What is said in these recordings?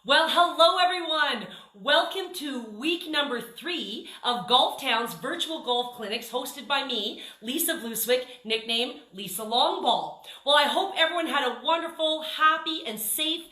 Well, hello everyone. Welcome to week number 3 of Golf Town's virtual golf clinics hosted by me, Lisa Vluswick, nicknamed Lisa Longball. Well, I hope everyone had a wonderful, happy, and safe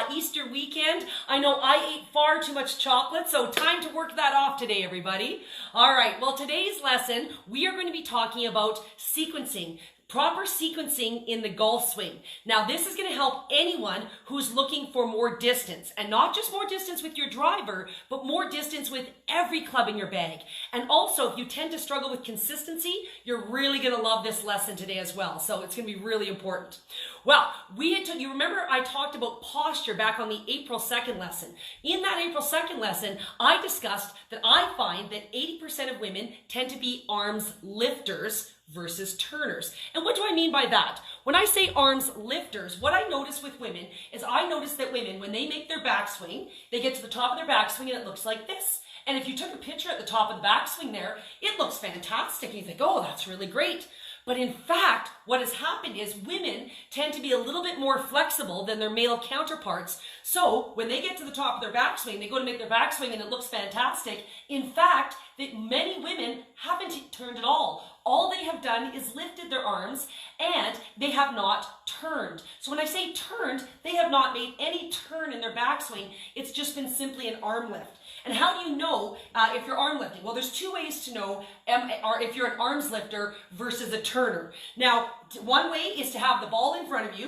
Easter weekend. I know I ate far too much chocolate, so time to work that off today, everybody. All right, well, today's lesson, we are going to be talking about sequencing. Proper sequencing in the golf swing. Now, this is going to help anyone who's looking for more distance, and not just more distance with your driver, but more distance with every club in your bag. And also, if you tend to struggle with consistency, you're really going to love this lesson today as well. So it's going to be really important. Well, you remember I talked about posture back on the April 2nd lesson. In that April 2nd lesson, I discussed that I find that 80% of women tend to be arms lifters versus turners. And what do I mean by that? When I say arms lifters, what I notice with women is I notice that women, when they make their backswing, they get to the top of their backswing and it looks like this. And if you took a picture at the top of the backswing there, it looks fantastic. And you think, oh, that's really great. But in fact, what has happened is women tend to be a little bit more flexible than their male counterparts. So when they get to the top of their backswing, they go to make their backswing and it looks fantastic. In fact, that many women haven't turned at all. All they have done is lifted their arms and they have not turned. So when I say turned, they have not made any turn in their backswing. It's just been simply an arm lift. And how do you know if you're arm lifting? Well, there's two ways to know if you're an arms lifter versus a turner. Now, one way is to have the ball in front of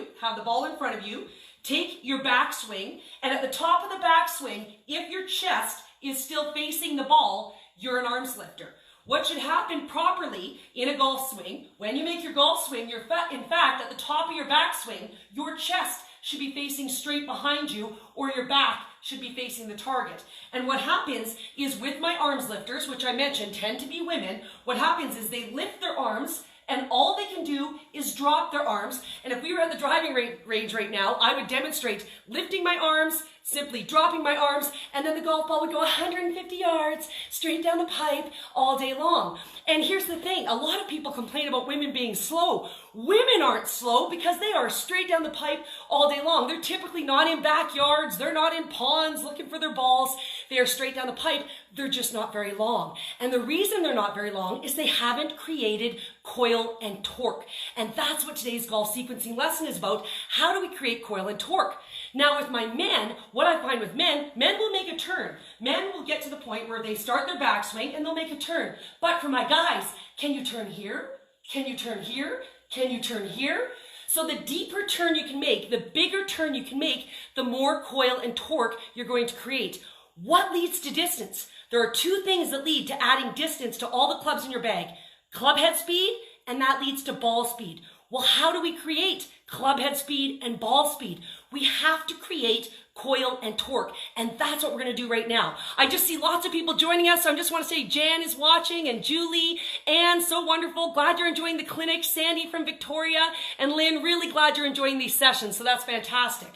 you, take your backswing, and at the top of the backswing, if your chest is still facing the ball, you're an arms lifter. What should happen properly in a golf swing, when you make your golf swing, in fact, at the top of your backswing, your chest should be facing straight behind you, or your back should be facing the target. And what happens is with my arms lifters, which I mentioned tend to be women, what happens is they lift their arms and all they can do is drop their arms. And if we were at the driving range right now, I would demonstrate lifting my arms, simply dropping my arms, and then the golf ball would go 150 yards straight down the pipe all day long. And here's the thing, a lot of people complain about women being slow. Women aren't slow because they are straight down the pipe all day long. They're typically not in backyards, they're not in ponds looking for their balls. They are straight down the pipe. They're just not very long. And the reason they're not very long is they haven't created coil and torque. And that's what today's golf sequencing lesson is about. How do we create coil and torque? Now with my men, what I find with men will make a turn. Men will get to the point where they start their backswing and they'll make a turn. But for my guys, can you turn here? Can you turn here? Can you turn here? So the deeper turn you can make, the bigger turn you can make, the more coil and torque you're going to create. What leads to distance? There are two things that lead to adding distance to all the clubs in your bag. Club head speed, and that leads to ball speed. Well, how do we create club head speed and ball speed? We have to create coil and torque, and that's what we're going to do right now. I just see lots of people joining us, so I just want to say Jan is watching, and Julie, Anne, so wonderful. Glad you're enjoying the clinic. Sandy from Victoria, and Lynn, really glad you're enjoying these sessions, so that's fantastic.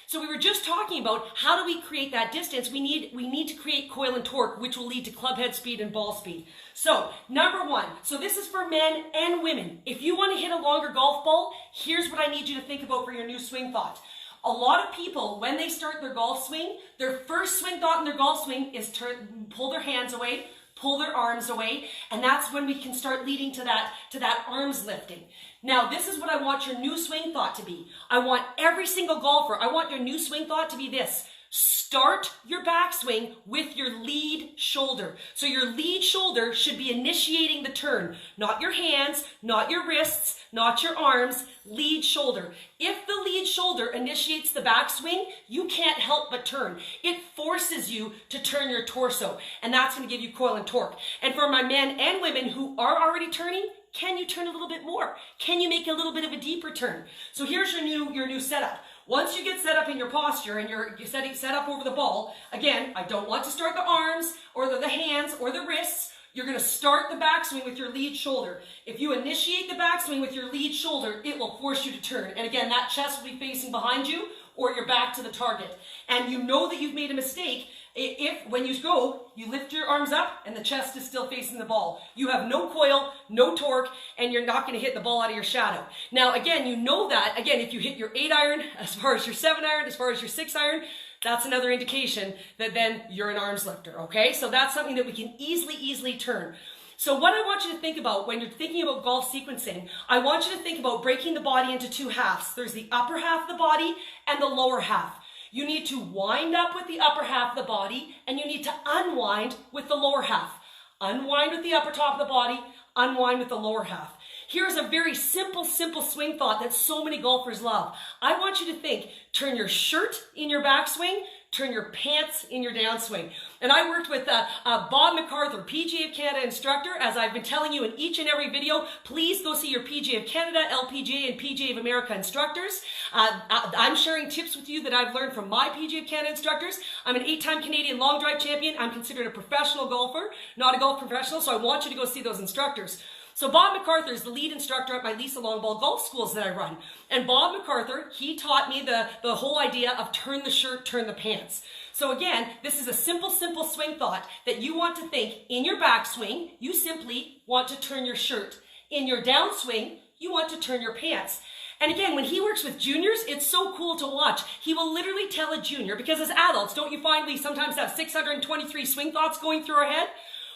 So we were just talking about how do we create that distance. We need to create coil and torque, which will lead to club head speed and ball speed. So number one, so this is for men and women. If you want to hit a longer golf ball, here's what I need you to think about for your new swing thought. A lot of people, when they start their golf swing, their first swing thought in their golf swing is to pull their hands away, pull their arms away, and that's when we can start leading to that arms lifting. Now, this is what I want your new swing thought to be. I want every single golfer, I want your new swing thought to be this. Start your backswing with your lead shoulder. So your lead shoulder should be initiating the turn, not your hands, not your wrists, not your arms, lead shoulder. If the lead shoulder initiates the backswing, you can't help but turn. It forces you to turn your torso, and that's going to give you coil and torque. And for my men and women who are already turning, can you turn a little bit more? Can you make a little bit of a deeper turn? So here's your new setup. Once you get set up in your posture and you're set up over the ball, again, I don't want to start the arms or the hands or the wrists. You're going to start the backswing with your lead shoulder. If you initiate the backswing with your lead shoulder, it will force you to turn. And again, that chest will be facing behind you or your back to the target. And you know that you've made a mistake if when you go, you lift your arms up and the chest is still facing the ball. You have no coil, no torque, and you're not going to hit the ball out of your shadow. Now, again, you know that, again, if you hit your 8 iron, as far as your 7 iron, as far as your 6 iron, that's another indication that then you're an arms lifter, okay? So that's something that we can easily turn. So what I want you to think about when you're thinking about golf sequencing, I want you to think about breaking the body into two halves. There's the upper half of the body and the lower half. You need to wind up with the upper half of the body, and you need to unwind with the lower half. Unwind with the upper top of the body, unwind with the lower half. Here's a very simple swing thought that so many golfers love. I want you to think, turn your shirt in your backswing, turn your pants in your downswing. And I worked with Bob MacArthur, PGA of Canada instructor. As I've been telling you in each and every video, please go see your PGA of Canada, LPGA, and PGA of America instructors. I'm sharing tips with you that I've learned from my PGA of Canada instructors. I'm an 8-time Canadian long drive champion. I'm considered a professional golfer, not a golf professional, so I want you to go see those instructors. So Bob MacArthur is the lead instructor at my Lisa Longball golf schools that I run. And Bob MacArthur, he taught me the whole idea of turn the shirt, turn the pants. So again, this is a simple swing thought that you want to think in your backswing, you simply want to turn your shirt. In your downswing, you want to turn your pants. And again, when he works with juniors, it's so cool to watch. He will literally tell a junior, because as adults, don't you find we sometimes have 623 swing thoughts going through our head?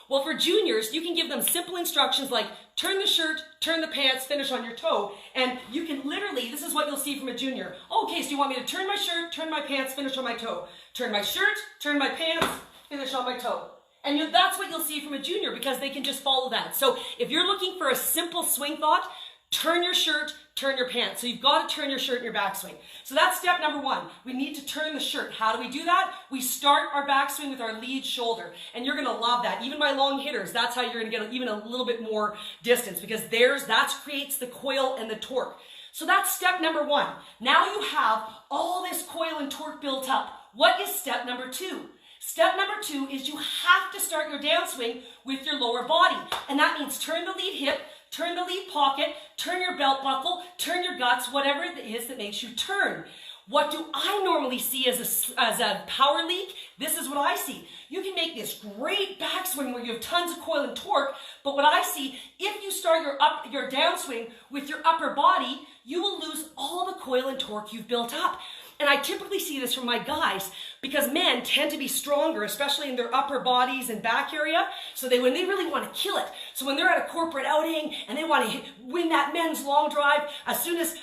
Well, for juniors, you can give them simple instructions like turn the shirt, turn the pants, finish on your toe. And you can literally, this is what you'll see from a junior. Oh, okay, so you want me to turn my shirt, turn my pants, finish on my toe. Turn my shirt, turn my pants, finish on my toe. And that's what you'll see from a junior because they can just follow that. So if you're looking for a simple swing thought, turn your shirt, turn your pants. So you've got to turn your shirt in your backswing. So that's step number one. We need to turn the shirt. How do we do that? We start our backswing with our lead shoulder. And you're going to love that. Even my long hitters, that's how you're going to get even a little bit more distance because that creates the coil and the torque. So that's step number one. Now you have all this coil and torque built up. What is step number two? Step number two is you have to start your downswing with your lower body. And that means turn the lead hip, turn the lead pocket, turn your belt buckle, turn your guts, whatever it is that makes you turn. What do I normally see as a power leak? This is what I see. You can make this great backswing where you have tons of coil and torque, but what I see, if you start your downswing with your upper body, you will lose all the coil and torque you've built up. And I typically see this from my guys because men tend to be stronger, especially in their upper bodies and back area. So when they really want to kill it. So when they're at a corporate outing and they want to win that men's long drive, as soon as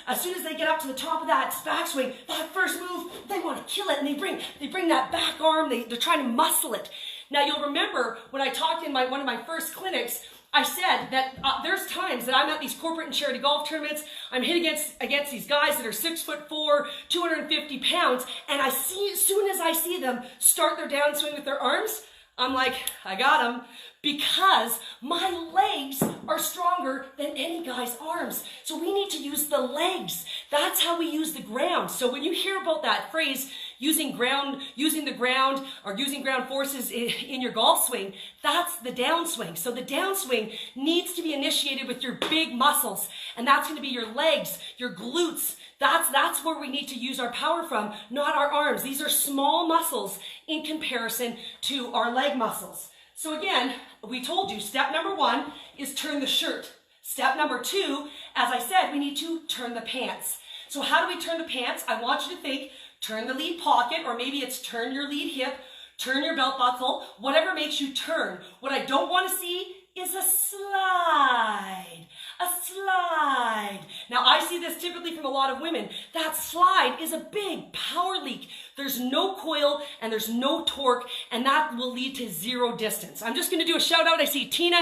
they get up to the top of that backswing, that first move, they want to kill it and they bring that back arm, they're trying to muscle it. Now you'll remember when I talked in one of my first clinics, I said that there's times that I'm at these corporate and charity golf tournaments, I'm hit against these guys that are 6'4", 250 pounds, and as soon as I see them start their downswing with their arms, I'm like, I got them, because my legs are stronger than any guy's arms. So we need to use the legs. That's how we use the ground. So when you hear about that phrase, using the ground or using ground forces in your golf swing, that's the downswing. So the downswing needs to be initiated with your big muscles, and that's going to be your legs, your glutes. That's where we need to use our power from, not our arms. These are small muscles in comparison to our leg muscles. So again, we told you step number one is turn the shirt. Step number two, as I said, we need to turn the pants. So how do we turn the pants? I want you to think, turn the lead pocket, or maybe it's turn your lead hip, turn your belt buckle, whatever makes you turn. What I don't want to see is a slide. A slide. Now I see this typically from a lot of women. That slide is a big power leak. There's no coil and there's no torque, and that will lead to zero distance. I'm just going to do a shout out. I see Tina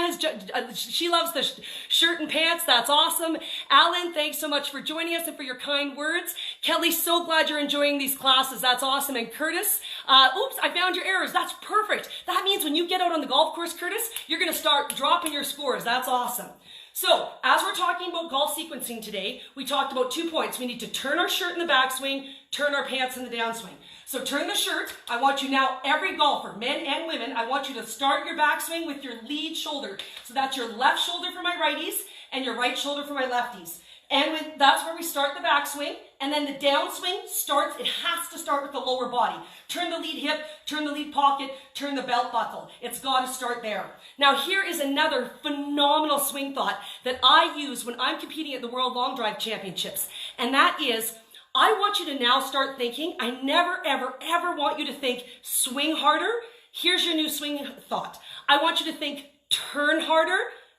she loves the shirt and pants. That's awesome. Alan, thanks so much for joining us and for your kind words. Kelly, so glad you're enjoying these classes. That's awesome. And Curtis, oops, I found your errors. That's perfect. That means when you get out on the golf course, Curtis, you're going to start dropping your scores. That's awesome. So, as we're talking about golf sequencing today, we talked about 2 points. We need to turn our shirt in the backswing, turn our pants in the downswing. So turn the shirt. I want you now, every golfer, men and women, I want you to start your backswing with your lead shoulder. So that's your left shoulder for my righties and your right shoulder for my lefties. And that's where we start the backswing. And then the downswing it has to start with the lower body. Turn the lead hip, turn the lead pocket, turn the belt buckle. It's got to start there. Now here is another phenomenal swing thought that I use when I'm competing at the World Long Drive Championships. And that is, I want you to now start thinking, I never, ever, ever want you to think swing harder. Here's your new swing thought. I want you to think turn harder,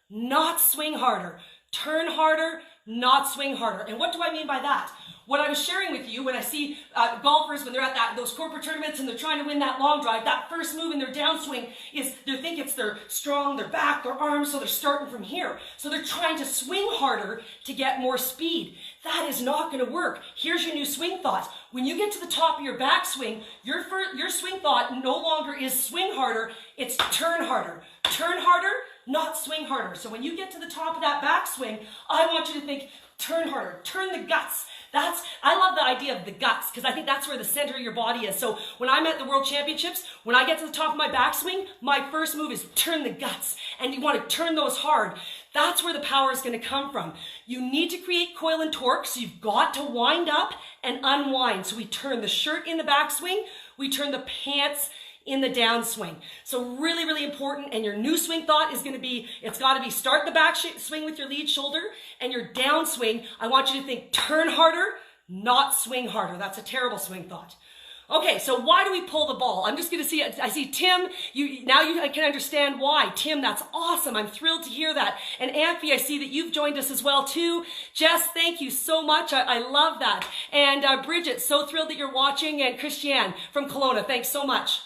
not swing harder. Turn harder, not swing harder. And what do I mean by that? What I was sharing with you when I see golfers when they're at those corporate tournaments and they're trying to win that long drive, that first move in their downswing is they think it's their strong, their back, their arms, so they're starting from here. So they're trying to swing harder to get more speed. That is not going to work. Here's your new swing thought. When you get to the top of your backswing, your swing thought no longer is swing harder, it's turn harder. Turn harder, not swing harder. So when you get to the top of that backswing, I want you to think turn harder, turn the guts. I love the idea of the guts because I think that's where the center of your body is. So when I'm at the World Championships, when I get to the top of my backswing, my first move is turn the guts. And you want to turn those hard. That's where the power is going to come from. You need to create coil and torque, so you've got to wind up and unwind. So we turn the shirt in the backswing, we turn the pants in the downswing. So really, really important. And your new swing thought is going to be, it's got to be start the back swing with your lead shoulder, and your downswing, I want you to think turn harder, not swing harder. That's a terrible swing thought. Okay, so why do we pull the ball? I'm just going to see, I see Tim, I can understand why. Tim, that's awesome. I'm thrilled to hear that. And Amphi, I see that you've joined us as well too. Jess, thank you so much. I love that. And Bridget, so thrilled that you're watching. And Christiane from Kelowna, thanks so much.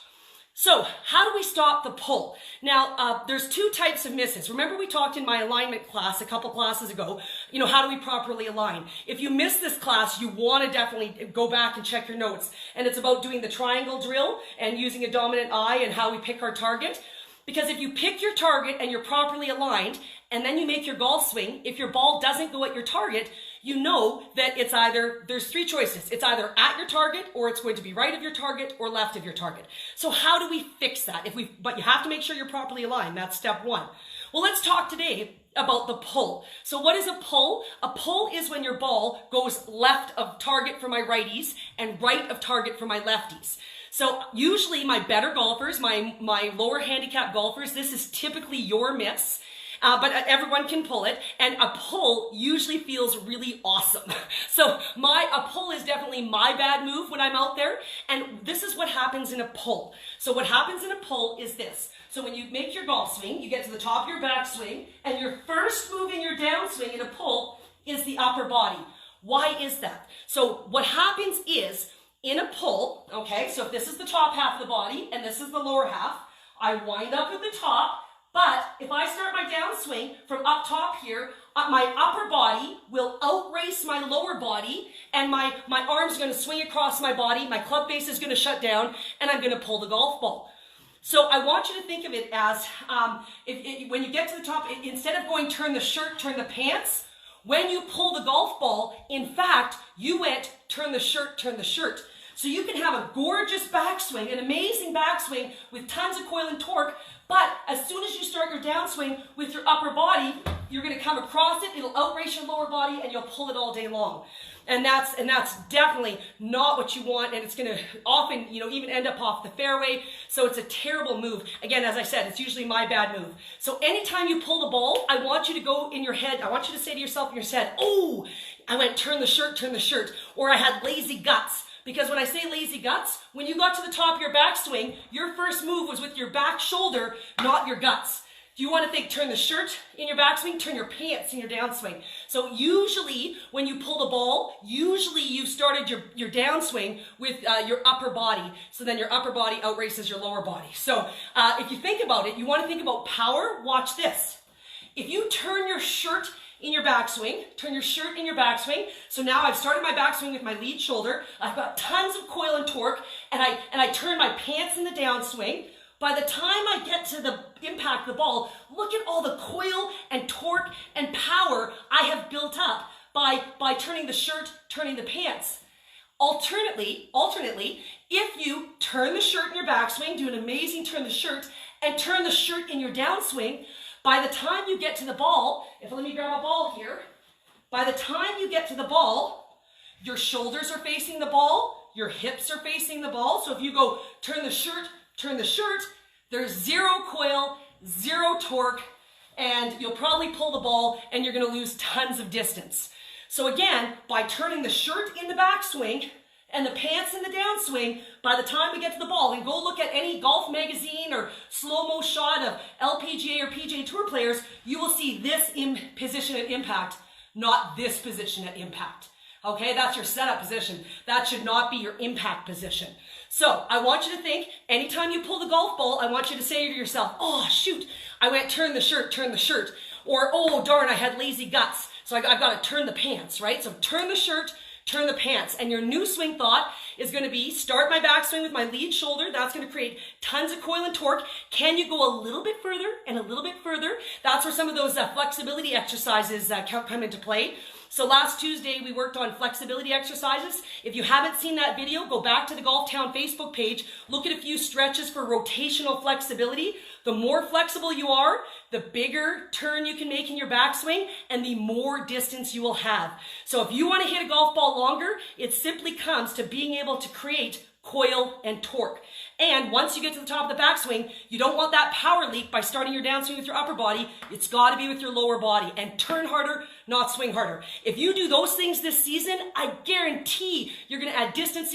So how do we stop the pull? Now, there's two types of misses. Remember we talked in my alignment class a couple classes ago, how do we properly align? If you missed this class, you want to definitely go back and check your notes. And it's about doing the triangle drill and using a dominant eye and how we pick our target. Because if you pick your target and you're properly aligned, and then you make your golf swing, if your ball doesn't go at your target, you know that there's three choices. It's either at your target, or it's going to be right of your target or left of your target. So how do we fix that? But you have to make sure you're properly aligned. That's step one. Well, let's talk today about the pull. So what is a pull? A pull is when your ball goes left of target for my righties and right of target for my lefties. So usually my better golfers, my lower handicap golfers, this is typically your miss. But everyone can pull it, and a pull usually feels really awesome. So a pull is definitely my bad move when I'm out there, and this is what happens in a pull. So what happens in a pull is this. So when you make your golf swing, you get to the top of your backswing, and your first move in your downswing in a pull is the upper body. Why is that? So what happens is, in a pull, okay, so if this is the top half of the body, and this is the lower half, I wind up at the top. But if I start my downswing from up top here, my upper body will outrace my lower body, and my arm's going to swing across my body, my club face is going to shut down, and I'm going to pull the golf ball. So I want you to think of it as, when you get to the top, instead of going turn the shirt, turn the pants, when you pull the golf ball, in fact, you went turn the shirt, turn the shirt. So you can have a gorgeous backswing, an amazing backswing with tons of coil and torque, but as soon as you start your downswing with your upper body, you're going to come across it, it'll outrace your lower body, and you'll pull it all day long. And that's definitely not what you want, and it's going to often, even end up off the fairway, so it's a terrible move. Again, as I said, it's usually my bad move. So anytime you pull the ball, I want you to go in your head, I want you to say to yourself in your head, oh, I went turn the shirt, or I had lazy guts. Because when I say lazy guts, when you got to the top of your backswing, your first move was with your back shoulder, not your guts. If you want to think turn the shirt in your backswing, turn your pants in your downswing. So usually when you pull the ball, usually you started your downswing with your upper body. So then your upper body outraces your lower body. So if you think about it, you want to think about power, watch this. If you turn your shirt in your backswing, turn your shirt in your backswing. So now I've started my backswing with my lead shoulder. I've got tons of coil and torque, and I turn my pants in the downswing. By the time I get to the impact of the ball, look at all the coil and torque and power I have built up by turning the shirt, turning the pants. Alternately, if you turn the shirt in your backswing, do an amazing turn the shirt, and turn the shirt in your downswing, by the time you get to the ball, let me grab a ball here. By the time you get to the ball, your shoulders are facing the ball, your hips are facing the ball. So if you go turn the shirt, there's zero coil, zero torque, and you'll probably pull the ball and you're going to lose tons of distance. So again, by turning the shirt in the backswing and the pants in the downswing, by the time we get to the ball, and go look at any golf magazine or slow-mo shot of LPGA or PGA Tour players, you will see this position at impact, not this position at impact. Okay, that's your setup position. That should not be your impact position. So I want you to think, anytime you pull the golf ball, I want you to say to yourself, oh shoot, I went turn the shirt, or oh darn, I had lazy guts, so I've got to turn the pants, right? So turn the shirt, turn the pants. And your new swing thought is going to be, start my backswing with my lead shoulder. That's going to create tons of coil and torque. Can you go a little bit further and a little bit further? That's where some of those flexibility exercises come into play. So last Tuesday, we worked on flexibility exercises. If you haven't seen that video, go back to the Golf Town Facebook page, look at a few stretches for rotational flexibility. The more flexible you are, the bigger turn you can make in your backswing and the more distance you will have. So if you want to hit a golf ball longer, it simply comes to being able to create coil and torque. And once you get to the top of the backswing, you don't want that power leak by starting your downswing with your upper body. It's got to be with your lower body, and turn harder, not swing harder. If you do those things this season, I guarantee you're going to add distance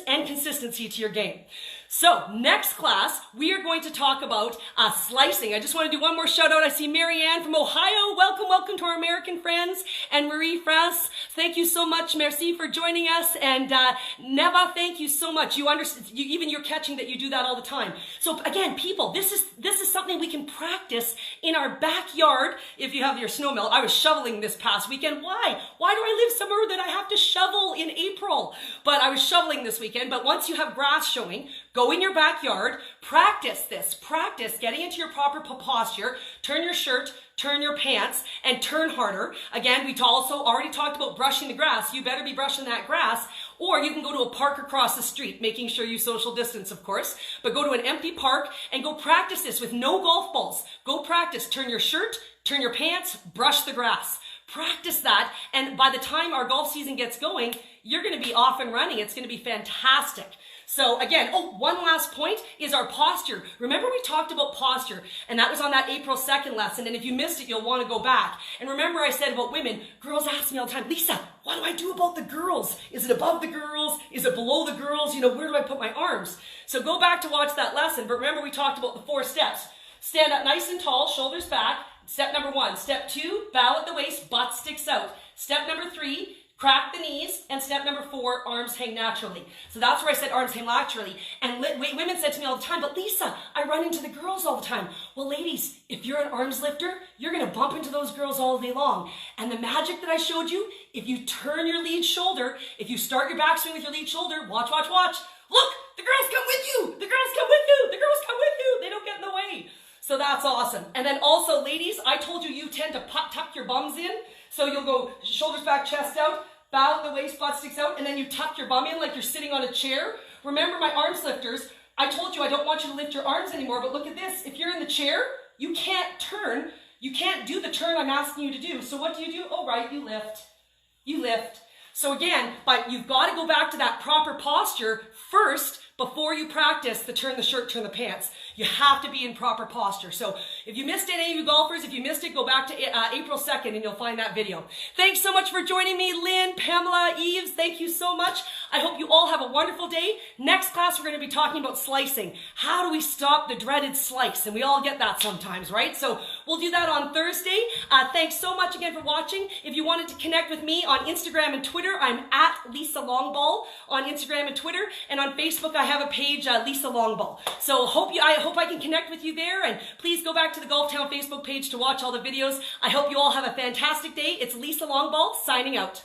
and consistency to your game. So next class, we are going to talk about slicing. I just want to do one more shout out. I see Marianne from Ohio. Welcome to our American friends. And Marie France, thank you so much. Merci for joining us. And Neva, thank you so much. You understand, even you're catching that you do that all the time. So again, people, this is something we can practice in our backyard. If you have your snow melt, I was shoveling this past weekend. Why? Why do I live somewhere that I have to shovel in April? But I was shoveling this weekend. But once you have grass showing, go in your backyard, practice this. Practice getting into your proper posture. Turn your shirt, turn your pants, and turn harder. Again, we also already talked about brushing the grass. You better be brushing that grass. Or you can go to a park across the street, making sure you social distance, of course. But go to an empty park and go practice this with no golf balls. Go practice. Turn your shirt, turn your pants, brush the grass. Practice that, and by the time our golf season gets going, you're going to be off and running. It's going to be fantastic. So again, one last point is our posture. Remember we talked about posture, and that was on that April 2nd lesson, and if you missed it, you'll want to go back. And remember I said about women, girls ask me all the time, Lisa, what do I do about the girls? Is it above the girls? Is it below the girls? You know, where do I put my arms? So go back to watch that lesson, but remember we talked about the 4 steps. Stand up nice and tall, shoulders back. Step number 1. Step 2, bow at the waist, butt sticks out. Step number 3, crack the knees. And step number 4, arms hang naturally. So that's where I said arms hang naturally. And women said to me all the time, but Lisa, I run into the girls all the time. Well, ladies, if you're an arms lifter, you're going to bump into those girls all day long. And the magic that I showed you, if you turn your lead shoulder, if you start your backswing with your lead shoulder, watch. Look, the girls come with you. The girls come with you. The girls come with you. They don't get in the way. So that's awesome. And then also, ladies, I told you tend to tuck your bums in. So you'll go shoulders back, chest out, bow at the waist, butt sticks out, and then you tuck your bum in like you're sitting on a chair. Remember my arms lifters, I told you I don't want you to lift your arms anymore, but look at this. If you're in the chair, you can't turn. You can't do the turn I'm asking you to do. So what do? Oh, right, you lift. You lift. So again, but you've got to go back to that proper posture first before you practice the turn the shirt, turn the pants. You have to be in proper posture. So if you missed any of you golfers, if you missed it, go back to April 2nd and you'll find that video. Thanks so much for joining me, Lynn, Pamela, Eves. Thank you so much. I hope you all have a wonderful day. Next class, we're going to be talking about slicing. How do we stop the dreaded slice? And we all get that sometimes, right? So we'll do that on Thursday. Thanks so much again for watching. If you wanted to connect with me on Instagram and Twitter, I'm at Lisa Longball on Instagram and Twitter. And on Facebook, I have a page, Lisa Longball. So I hope I can connect with you there, and please go back to the Golf Town Facebook page to watch all the videos. I hope you all have a fantastic day. It's Lisa Longball signing out.